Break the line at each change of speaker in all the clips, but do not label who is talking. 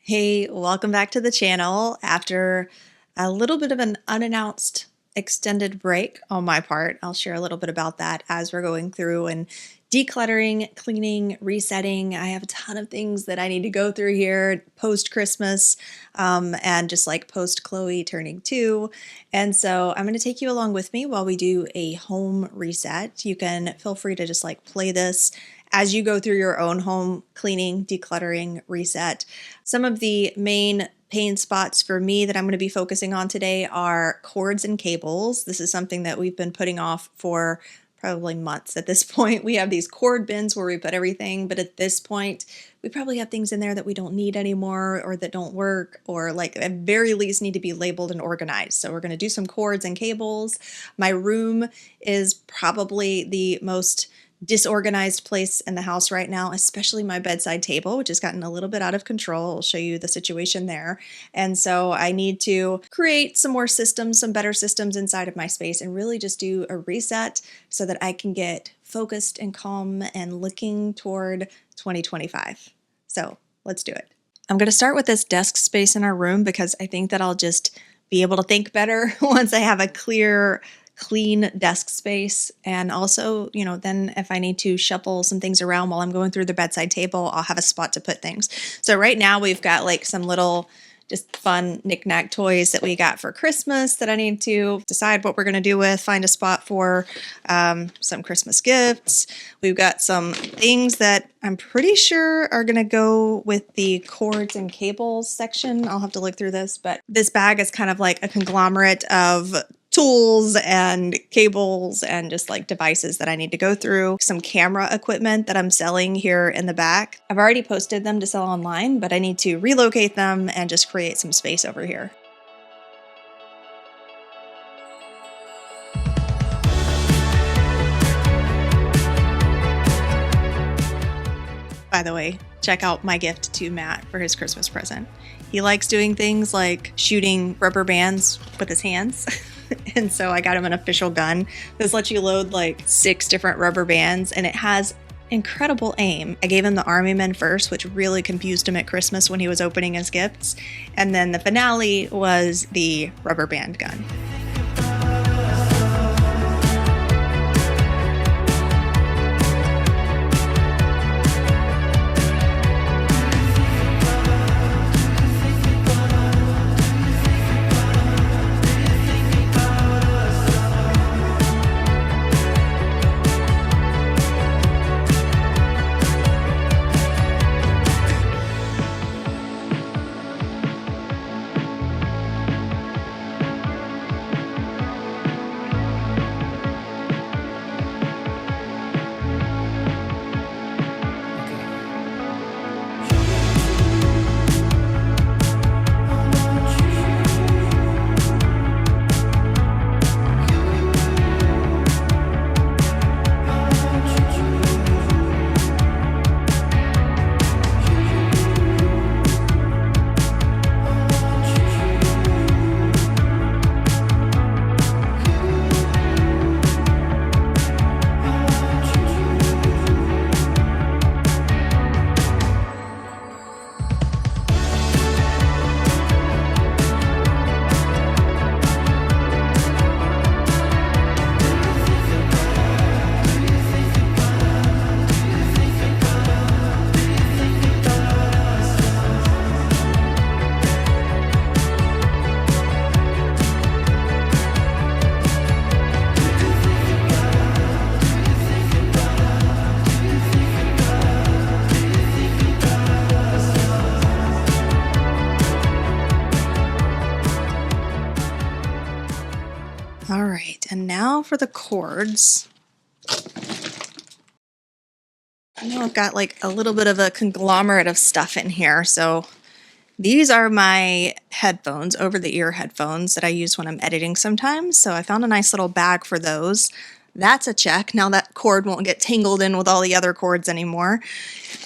Hey, welcome back to the channel. After a little bit of an unannounced extended break on my part, I'll share a little bit about that as we're going through and decluttering, cleaning, resetting. I have a ton of things that I need to go through here post Christmas and just like post Chloe turning 2. And so I'm going to take you along with me while we do a home reset. You can feel free to just like play this as you go through your own home cleaning, decluttering, reset. Some of the main pain spots for me that I'm going to be focusing on today are cords and cables. This is something that we've been putting off for probably months at this point. We have these cord bins where we put everything, but at this point, we probably have things in there that we don't need anymore or that don't work or like at very least need to be labeled and organized. So we're going to do some cords and cables. My room is probably the most disorganized place in the house right now, especially my bedside table, which has gotten a little bit out of control. I'll show you the situation there. And so I need to create some more systems, some better systems inside of my space and really just do a reset so that I can get focused and calm and looking toward 2025. So let's do it. I'm going to start with this desk space in our room because I think that I'll just be able to think better once I have a clean desk space. And also, then if I need to shuffle some things around while I'm going through the bedside table, I'll have a spot to put things. So right now we've got like some little just fun knick-knack toys that we got for Christmas that I need to decide what we're going to do with, find a spot for some Christmas gifts. We've got some things that I'm pretty sure are going to go with the cords and cables section. I'll have to look through this, but this bag is kind of like a conglomerate of tools and cables and just like devices that I need to go through. Some camera equipment that I'm selling here in the back. I've already posted them to sell online, but I need to relocate them and just create some space over here. By the way, check out my gift to Matt for his Christmas present. He likes doing things like shooting rubber bands with his hands. And so I got him an official gun. This lets you load like 6 different rubber bands and it has incredible aim. I gave him the Army Men first, which really confused him at Christmas when he was opening his gifts. And then the finale was the rubber band gun. All right, and now for the cords. I know I've got like a little bit of a conglomerate of stuff in here. So these are my headphones, over-the-ear headphones that I use when I'm editing sometimes. So I found a nice little bag for those. That's a check. Now that cord won't get tangled in with all the other cords anymore.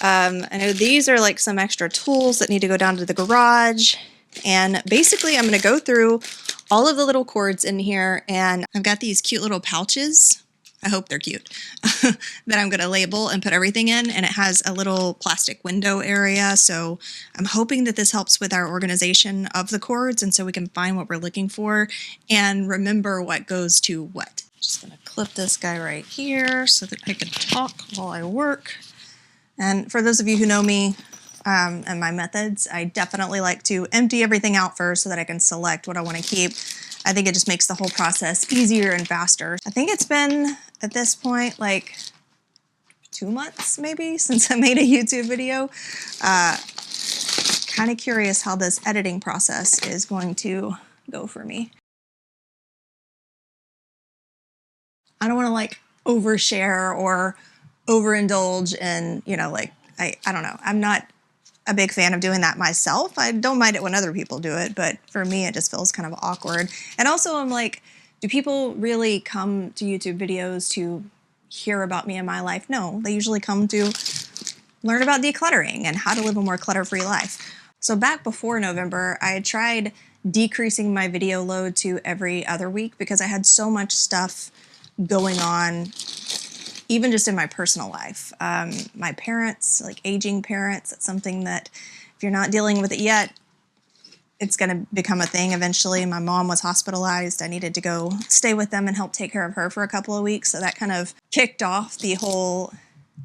I know these are like some extra tools that need to go down to the garage. And basically I'm going to go through all of the little cords in here, and I've got these cute little pouches I hope they're cute, that I'm going to label and put everything in. And it has a little plastic window area. So I'm hoping that this helps with our organization of the cords. And so we can find what we're looking for and remember what goes to what. Just going to clip this guy right here so that I can talk while I work. And for those of you who know me and my methods, I definitely like to empty everything out first so that I can select what I want to keep. I think it just makes the whole process easier and faster. I think it's been, at this point, like 2 months maybe since I made a YouTube video. Kind of curious how this editing process is going to go for me. I don't want to like overshare or overindulge in, you know, like, I don't know. I'm not a big fan of doing that myself. I don't mind it when other people do it, but for me, it just feels kind of awkward. And also I'm like, do people really come to YouTube videos to hear about me and my life? No, they usually come to learn about decluttering and how to live a more clutter-free life. So back before November, I had tried decreasing my video load to every other week because I had so much stuff going on, even just in my personal life. My parents, like aging parents, it's something that if you're not dealing with it yet, it's going to become a thing eventually. My mom was hospitalized. I needed to go stay with them and help take care of her for a couple of weeks. So that kind of kicked off the whole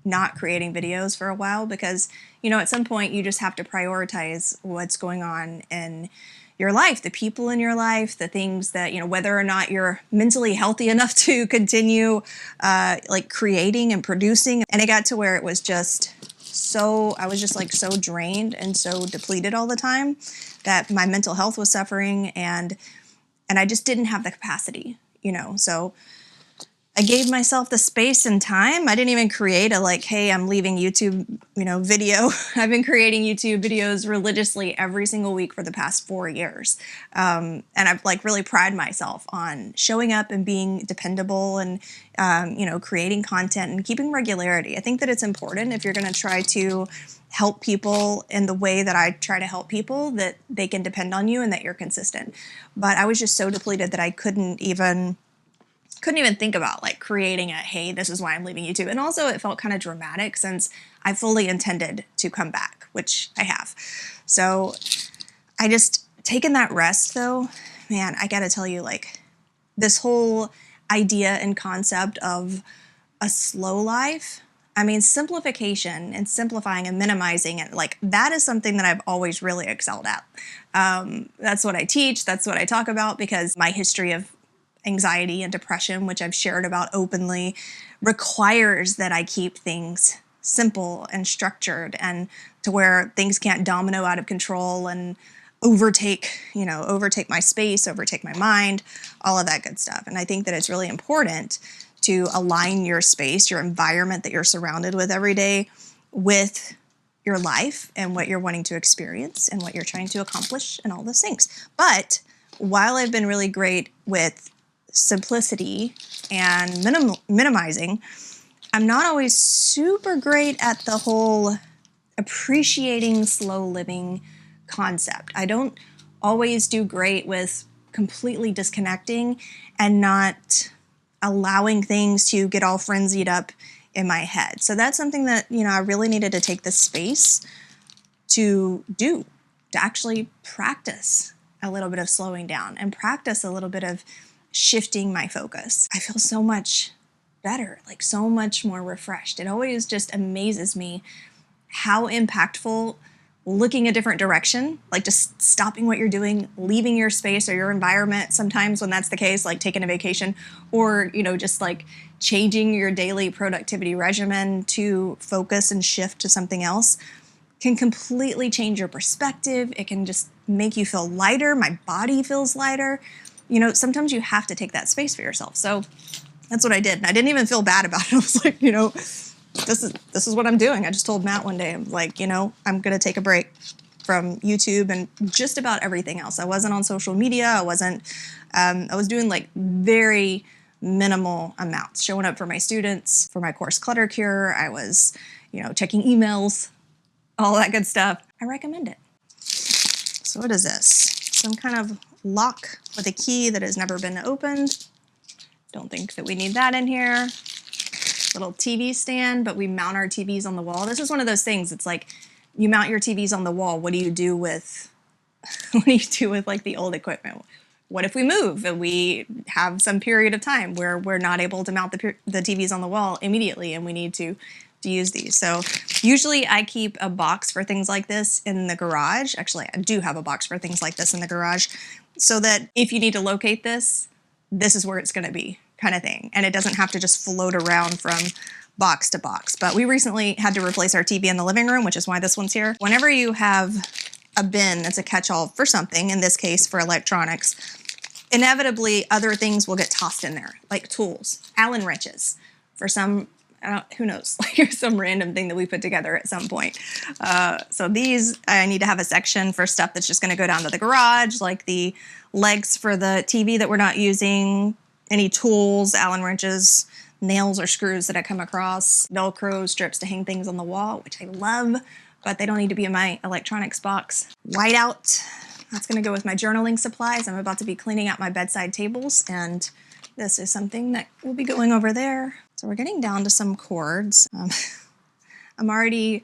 not creating videos for a while because, you know, at some point you just have to prioritize what's going on in your life, the people in your life, the things that, you know, whether or not you're mentally healthy enough to continue like creating and producing. And it got to where it was just so, I was just like so drained and so depleted all the time that my mental health was suffering and I just didn't have the capacity, you know, so I gave myself the space and time. I didn't even create a like, hey, I'm leaving YouTube, you know, video. I've been creating YouTube videos religiously every single week for the past 4 years. And I've like really pride myself on showing up and being dependable and, you know, creating content and keeping regularity. I think that it's important if you're going to try to help people in the way that I try to help people, that they can depend on you and that you're consistent. But I was just so depleted that I couldn't even think about like creating a, hey, this is why I'm leaving YouTube. And also it felt kind of dramatic since I fully intended to come back, which I have. So I just taken that rest though, man, I gotta tell you, like this whole idea and concept of a slow life, I mean, simplification and simplifying and minimizing it, like that is something that I've always really excelled at. That's what I teach. That's what I talk about because my history of anxiety and depression, which I've shared about openly, requires that I keep things simple and structured and to where things can't domino out of control and overtake my space, overtake my mind, all of that good stuff. And I think that it's really important to align your space, your environment that you're surrounded with every day with your life and what you're wanting to experience and what you're trying to accomplish and all those things. But while I've been really great with simplicity and minimizing, I'm not always super great at the whole appreciating slow living concept. I don't always do great with completely disconnecting and not allowing things to get all frenzied up in my head. So that's something that, you know, I really needed to take the space to do, to actually practice a little bit of slowing down and practice a little bit of shifting my focus. I feel so much better, like so much more refreshed. It always just amazes me how impactful looking a different direction, like just stopping what you're doing, leaving your space or your environment, sometimes when that's the case, like taking a vacation, or, you know, just like changing your daily productivity regimen to focus and shift to something else can completely change your perspective. It can just make you feel lighter. My body feels lighter. You know, sometimes you have to take that space for yourself. So that's what I did. And I didn't even feel bad about it. I was like, you know, this is what I'm doing. I just told Matt one day, I'm like, you know, I'm going to take a break from YouTube and just about everything else. I wasn't on social media. I was doing like very minimal amounts, showing up for my students, for my course Clutter Cure. I was, you know, checking emails, all that good stuff. I recommend it. So what is this? Some kind of lock with a key that has never been opened. Don't think that we need that in here. little TV stand, but we mount our TVs on the wall. This is one of those things. It's like you mount your TVs on the wall. What do you do with what do you do with like the old equipment? What if we move and we have some period of time where we're not able to mount the TVs on the wall immediately and we need to use these? So usually I keep a box for things like this in the garage. Actually, I do have a box for things like this in the garage so that if you need to locate this, this is where it's going to be, kind of thing. And it doesn't have to just float around from box to box. But we recently had to replace our TV in the living room, which is why this one's here. Whenever you have a bin that's a catch-all for something, in this case for electronics, inevitably other things will get tossed in there, like tools, Allen wrenches, for some, who knows, like some random thing that we put together at some point. So these, I need to have a section for stuff that's just gonna go down to the garage, like the legs for the TV that we're not using, any tools, Allen wrenches, nails or screws that I come across, Velcro strips to hang things on the wall, which I love, but they don't need to be in my electronics box. Whiteout, that's gonna go with my journaling supplies. I'm about to be cleaning out my bedside tables, and this is something that will be going over there. So we're getting down to some cords. I'm already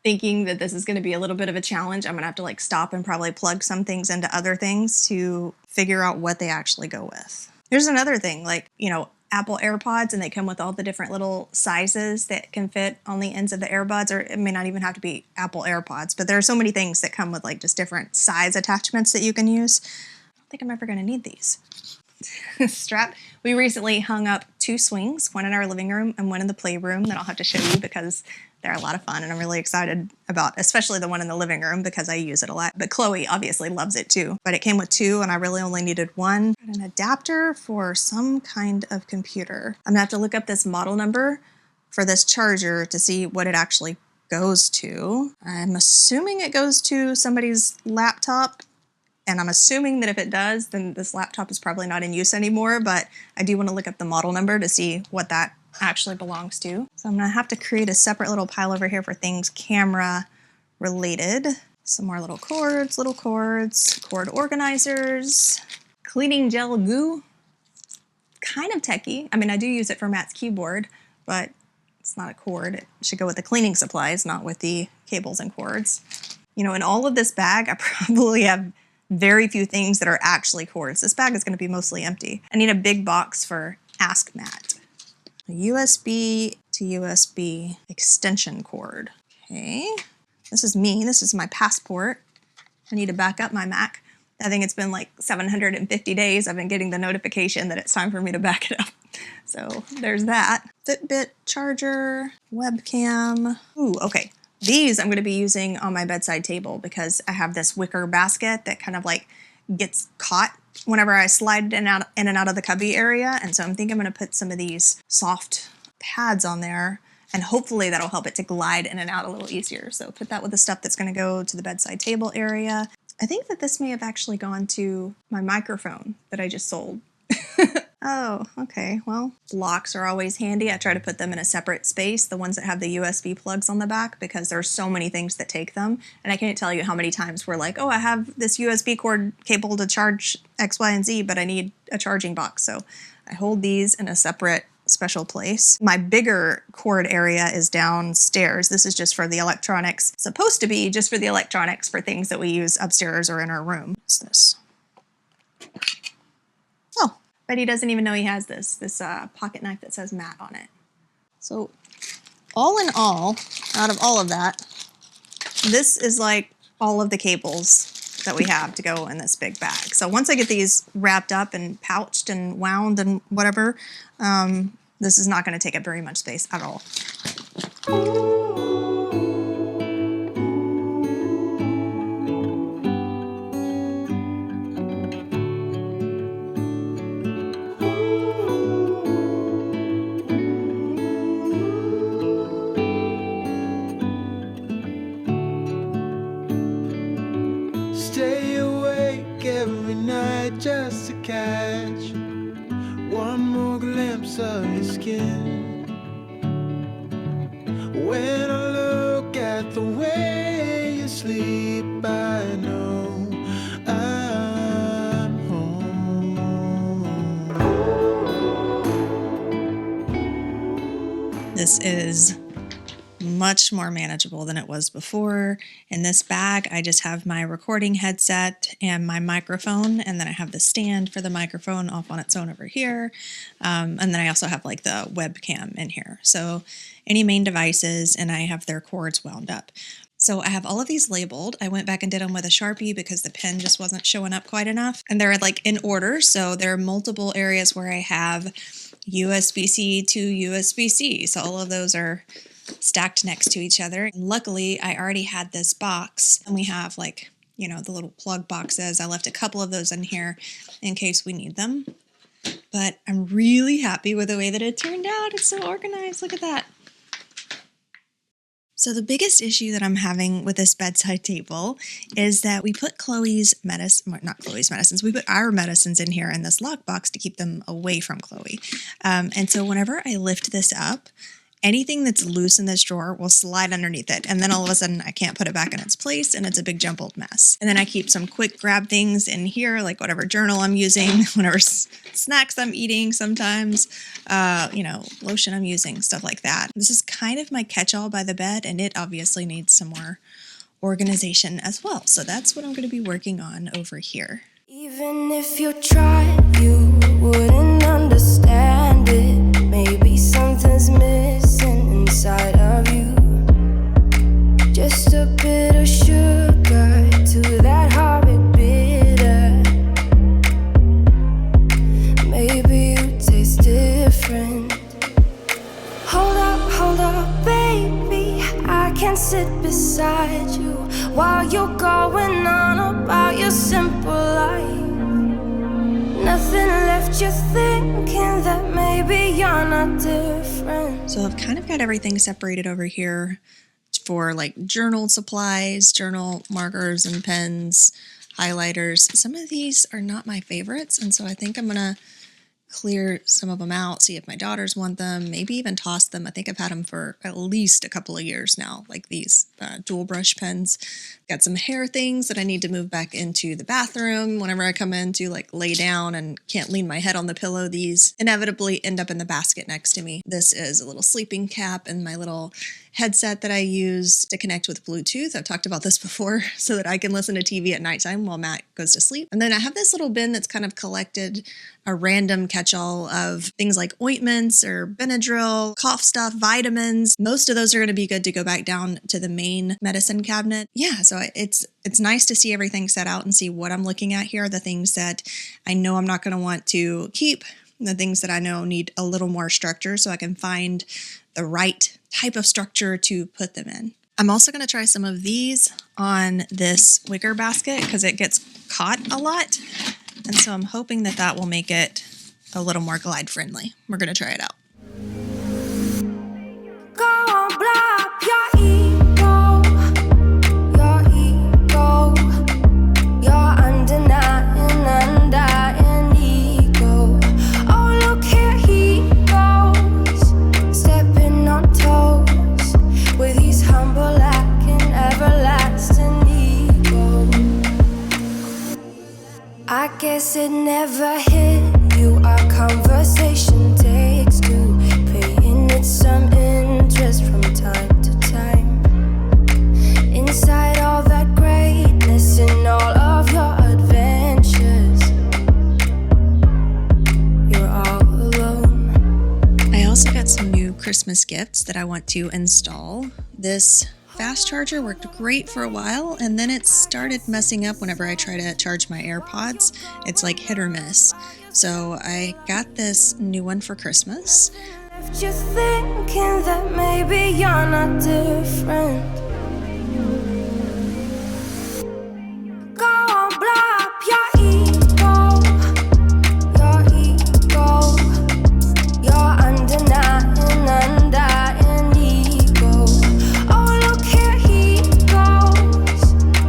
thinking that this is gonna be a little bit of a challenge. I'm gonna have to like stop and probably plug some things into other things to figure out what they actually go with. Here's another thing, like, you know, Apple AirPods, and they come with all the different little sizes that can fit on the ends of the earbuds, or it may not even have to be Apple AirPods, but there are so many things that come with like just different size attachments that you can use. I don't think I'm ever gonna need these. Strap. We recently hung up 2 swings, one in our living room and one in the playroom that I'll have to show you because they're a lot of fun and I'm really excited about, especially the one in the living room because I use it a lot. But Chloe obviously loves it too. But it came with 2 and I really only needed 1. An adapter for some kind of computer. I'm gonna have to look up this model number for this charger to see what it actually goes to. I'm assuming it goes to somebody's laptop. And I'm assuming that if it does, then this laptop is probably not in use anymore, but I do want to look up the model number to see what that actually belongs to. So I'm gonna have to create a separate little pile over here for things camera related. Some more little cords, cord organizers, cleaning gel goo, kind of techie. I mean, I do use it for Matt's keyboard, but it's not a cord. It should go with the cleaning supplies, not with the cables and cords. You know, in all of this bag, I probably have very few things that are actually cords. This bag is going to be mostly empty. I need a big box for Ask Matt. A USB to USB extension cord. Okay, this is me. This is my passport. I need to back up my Mac. I think it's been like 750 days. I've been getting the notification that it's time for me to back it up. So there's that. Fitbit charger, webcam. Ooh, okay. These I'm going to be using on my bedside table because I have this wicker basket that kind of like gets caught whenever I slide in and out of the cubby area. And so I'm thinking I'm going to put some of these soft pads on there and hopefully that'll help it to glide in and out a little easier. So put that with the stuff that's going to go to the bedside table area. I think that this may have actually gone to my microphone that I just sold. Oh, okay. Well, locks are always handy. I try to put them in a separate space, the ones that have the USB plugs on the back, because there's so many things that take them. And I can't tell you how many times we're like, oh, I have this USB cord cable to charge X, Y, and Z, but I need a charging box. So I hold these in a separate special place. My bigger cord area is downstairs. This is just for the electronics. It's supposed to be just for the electronics for things that we use upstairs or in our room. What's this? Oh, but he doesn't even know he has this pocket knife that says Matt on it. So all in all, out of all of that, this is like all of the cables that we have to go in this big bag. So once I get these wrapped up and pouched and wound and whatever, this is not going to take up very much space at all.
Stay awake every night just to catch one more glimpse of your skin. When I look at the way you sleep, I know I'm home.
This is much more manageable than it was before. In this bag, I just have my recording headset and my microphone, and then I have the stand for the microphone off on its own over here. And then I also have like the webcam in here. So any main devices, and I have their cords wound up. So I have all of these labeled. I went back and did them with a Sharpie because the pen just wasn't showing up quite enough. And they're like in order. So there are multiple areas where I have USB-C to USB-C. So all of those are stacked next to each other. And luckily, I already had this box, and we have like, the little plug boxes. I left a couple of those in here in case we need them. But I'm really happy with the way that it turned out. It's so organized. Look at that. So the biggest issue that I'm having with this bedside table is that we put Chloe's medicine, not Chloe's medicines, we put our medicines in here in this lockbox to keep them away from Chloe. And so whenever I lift this up, anything that's loose in this drawer will slide underneath it. And then all of a sudden I can't put it back in its place, and it's a big jumbled mess. And then I keep some quick grab things in here, like whatever journal I'm using, whatever snacks I'm eating sometimes, lotion I'm using, stuff like that. This is kind of my catch-all by the bed, and it obviously needs some more organization as well. So that's what I'm going to be working on over here.
Even if you tried, you wouldn't understand it. Maybe something's missing inside of you. Just a bit of sugar to that horrid bitter. Maybe you taste different. Hold up, baby. I can sit beside you while you're going on about your simple life. Nothing left you thinking that maybe you're not different.
So I've kind of got everything separated over here for like journal supplies, journal markers and pens, highlighters. Some of these are not my favorites, and so I think I'm gonna clear some of them out, see if my daughters want them, maybe even toss them. I think I've had them for at least a couple of years now, like these dual brush pens. Got some hair things that I need to move back into the bathroom whenever I come in to like lay down and can't lean my head on the pillow. These inevitably end up in the basket next to me. This is a little sleeping cap and my little headset that I use to connect with Bluetooth. I've talked about this before, so that I can listen to TV at nighttime while Matt goes to sleep. And then I have this little bin that's kind of collected a random catch-all of things like ointments or Benadryl, cough stuff, vitamins. Most of those are going to be good to go back down to the main medicine cabinet. Yeah, so it's nice to see everything set out and see what I'm looking at here, the things that I know I'm not going to want to keep, the things that I know need a little more structure so I can find the right type of structure to put them in. I'm also going to try some of these on this wicker basket because it gets caught a lot. And so I'm hoping that that will make it a little more glide friendly. We're going to try it out.
Go on, blow up your ego, your undying ego. Oh, look here he goes, stepping on toes with his humble and everlasting ego. I guess it never hit you. Our conversation takes two, paying it some interest from time to time. Inside all that greatness and all of your adventures, you're all alone.
I also got some new Christmas gifts that I want to install. This fast charger worked great for a while, and then it started messing up whenever I try to charge my AirPods. It's like hit or miss. So I got this new one for Christmas.
Left you thinking that maybe you're not different. Go on, blow up your ego, your undying ego. Oh, look here he goes,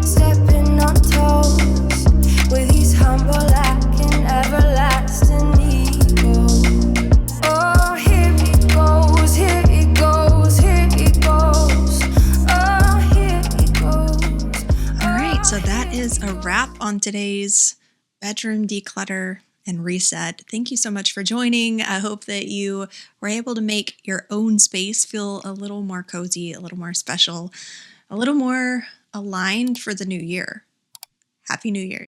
stepping on toes with his humble and everlasting ego. Oh, here he goes, here he goes, here he goes. Oh, here he goes.
All right, so that is a wrap on today's bedroom declutter and reset. Thank you so much for joining. I hope that you were able to make your own space feel a little more cozy, a little more special, a little more aligned for the new year. Happy New Year.